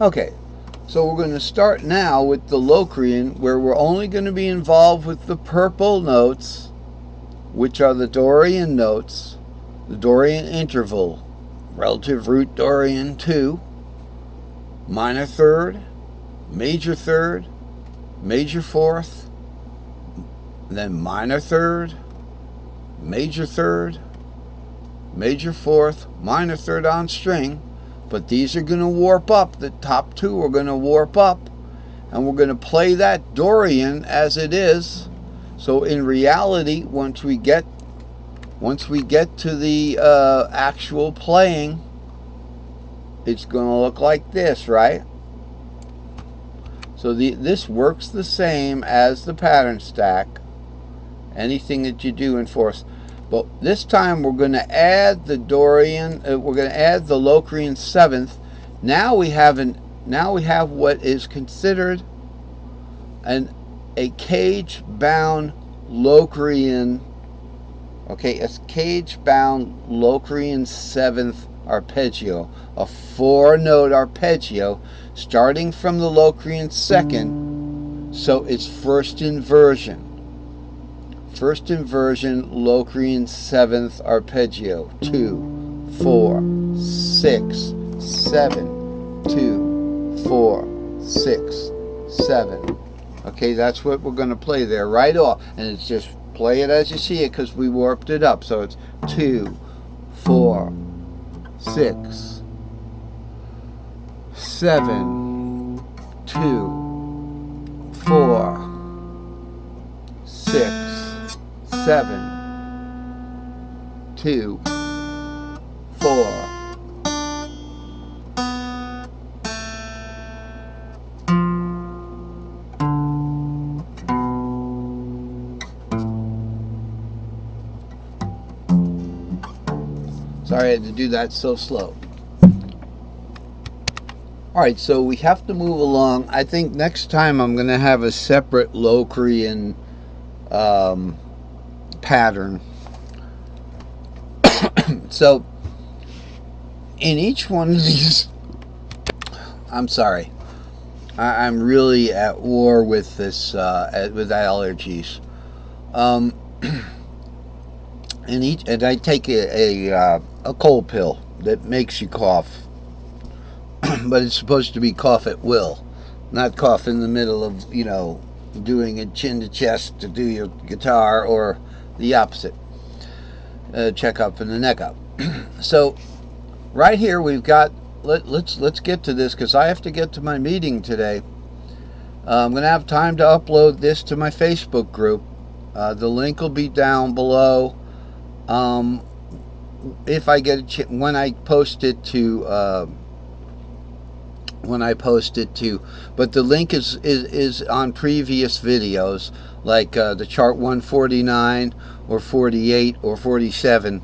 Okay, so we're going to start now with the Locrian, where we're only going to be involved with the purple notes, which are the Dorian notes, the Dorian interval, relative root Dorian 2, minor third, major fourth, then minor third, major fourth, minor third on string. But these are going to warp up. The top two are going to warp up, and we're going to play that Dorian as it is. So in reality, once we get to the actual playing, it's going to look like this, right? So this works the same as the pattern stack. Anything that you do in fourths. But this time we're going to add the Dorian. We're going to add the Locrian seventh. Now we have what is considered a cage-bound Locrian. Okay, a cage-bound Locrian seventh arpeggio, a 4-note arpeggio, starting from the Locrian second. So it's first inversion. First inversion, Locrian seventh arpeggio. 2, 4, 6, 7, 2, 4, 6, 7. Okay, that's what we're going to play there right off. And it's just play it as you see it because we warped it up. So it's 2, 4, 6, 7, 2, 4, 6, 7, 2, 4. Sorry I had to do that so slow. Alright, so we have to move along. I think next time I'm going to have a separate Locrian pattern. So in each one of these, I'm sorry, I'm really at war with this with allergies. And I take a cold pill that makes you cough, but it's supposed to be cough at will, not cough in the middle of, you know, doing a chin to chest to do your guitar, or the opposite, check up and the neck up. So right here we've got, let's get to this because I have to get to my meeting today. I'm going to have time to upload this to my Facebook group. The link will be down below. If I get when I post it to but the link is on previous videos, like the chart 149 or 48 or 47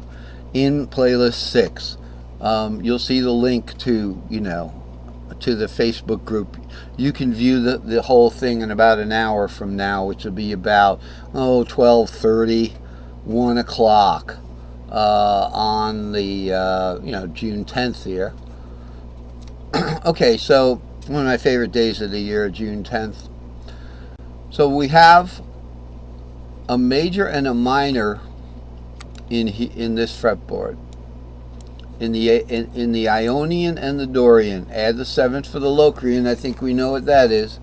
in playlist 6. You'll see the link to, you know, to the Facebook group. You can view the whole thing in about an hour from now, which will be about 12:30, 1 o'clock on the you know, June 10th here. Okay, so one of my favorite days of the year, June 10th. So we have a major and a minor in this fretboard. In the Ionian and the Dorian. Add the 7th for the Locrian. I think we know what that is.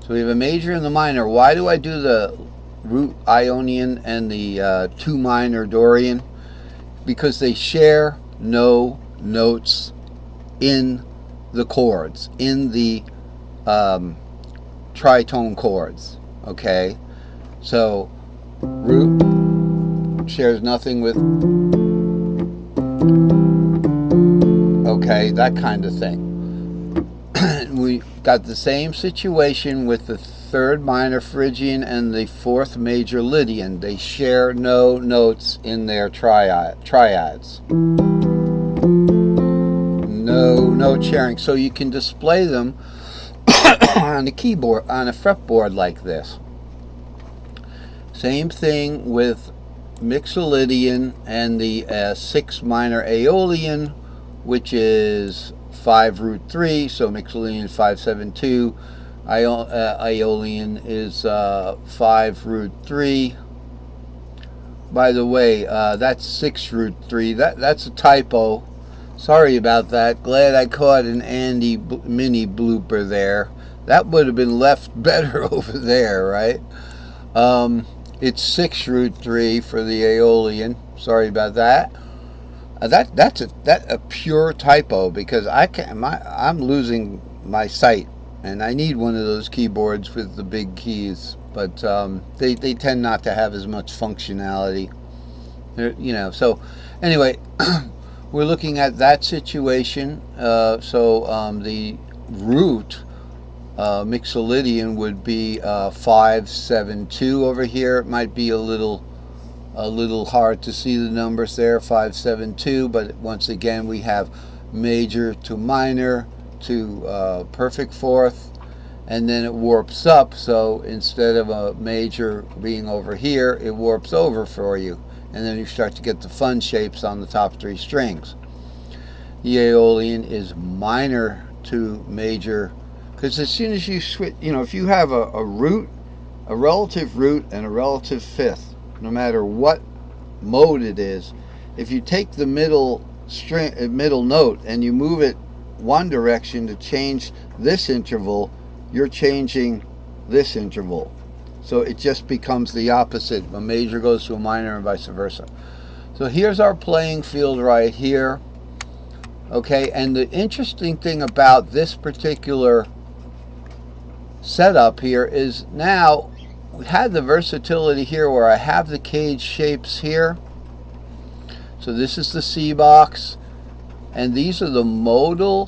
So we have a major and the minor. Why do I do the root Ionian and the 2 minor Dorian? Because they share no notes in the chords, in the tritone chords. Okay, so root shares nothing with, okay, that kind of thing. We got the same situation with the 3rd minor Phrygian and the 4th major Lydian. They share no notes in their triads. No note sharing. So you can display them on the keyboard, on a fretboard like this. Same thing with Mixolydian and the 6 minor Aeolian, which is 5 root 3, so Mixolydian 572. Aeolian is 5 root 3. By the way, that's 6 root 3. That's a typo. Sorry about that. Glad I caught an Andy mini blooper there. That would have been left better over there, right? It's 6 root 3 for the Aeolian. Sorry about that. That's a pure typo, because I'm losing my sight, and I need one of those keyboards with the big keys, but they tend not to have as much functionality. You know, so anyway, we're looking at that situation. The root Mixolydian would be 572 over here. It might be a little hard to see the numbers there, 572, but once again we have major to minor to perfect fourth, and then it warps up, so instead of a major being over here, it warps over for you, and then you start to get the fun shapes on the top 3 strings. The Aeolian is minor to major, because as soon as you switch, you know, if you have a root, a relative root and a relative fifth, no matter what mode it is, if you take the middle note and you move it one direction to change this interval, you're changing this interval. So it just becomes the opposite. A major goes to a minor and vice versa. So here's our playing field right here. Okay, and the interesting thing about this particular setup here is now we had the versatility here where I have the cage shapes here. So this is the C box, and these are the modal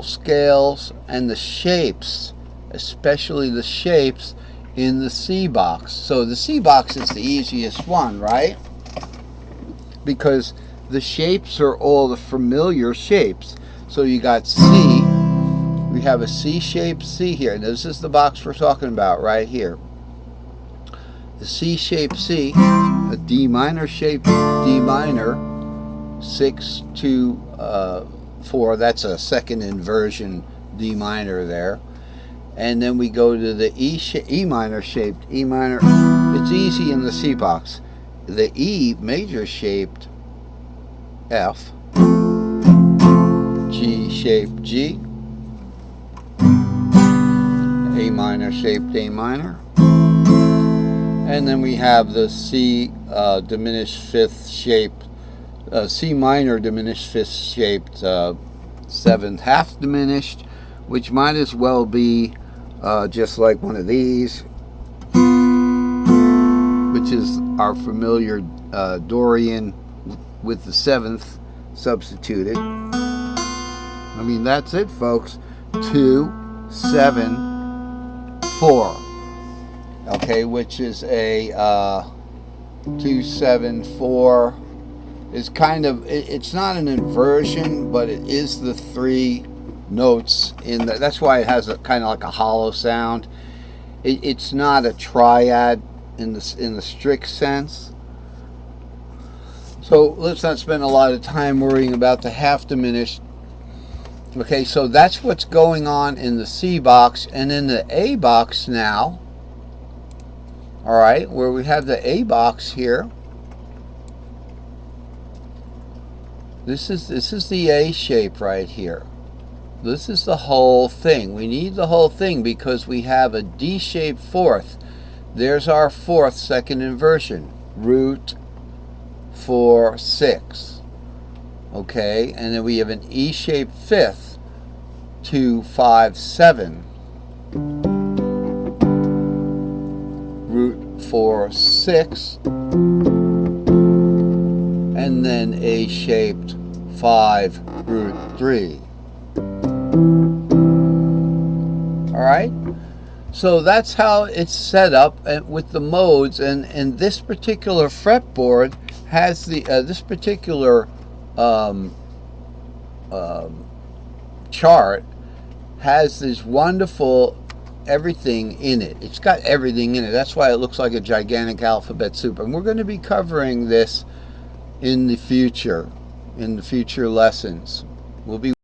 scales and the shapes, especially the shapes in the C box. So the C box is the easiest one, right? Because the shapes are all the familiar shapes. So you got C. We have a C-shaped C here. This is the box we're talking about right here. The C-shaped C, a D minor shaped D minor, 6 to 4. That's a second inversion D minor there. And then we go to the E minor shaped E minor. It's easy in the C box. The E major shaped F, G shaped G, A minor shaped A minor, and then we have the C diminished fifth shaped, C minor diminished fifth shaped 7th half diminished, which might as well be just like one of these, which is our familiar Dorian with the 7th substituted. I mean, that's it, folks. 2, 7, 4, okay, which is a 2, 7, 4 is kind of, it's not an inversion, but it is the 3 notes in the, that's why it has a kind of like a hollow sound. It's not a triad in the strict sense. So let's not spend a lot of time worrying about the half diminished. Okay, so that's what's going on in the C box. And in the A box now, all right, where we have the A box here, this is the A shape right here. This is the whole thing. We need the whole thing because we have a D-shaped fourth. There's our fourth second inversion, root 4, 6. Okay, and then we have an E-shaped fifth, 2, 5, 7. Root 4, 6. And then A-shaped 5, root 3. Alright, so that's how it's set up with the modes, and this particular fretboard has the this particular chart has this wonderful everything in it. It's got everything in it. That's why it looks like a gigantic alphabet soup, and we're going to be covering this in the future lessons. We'll be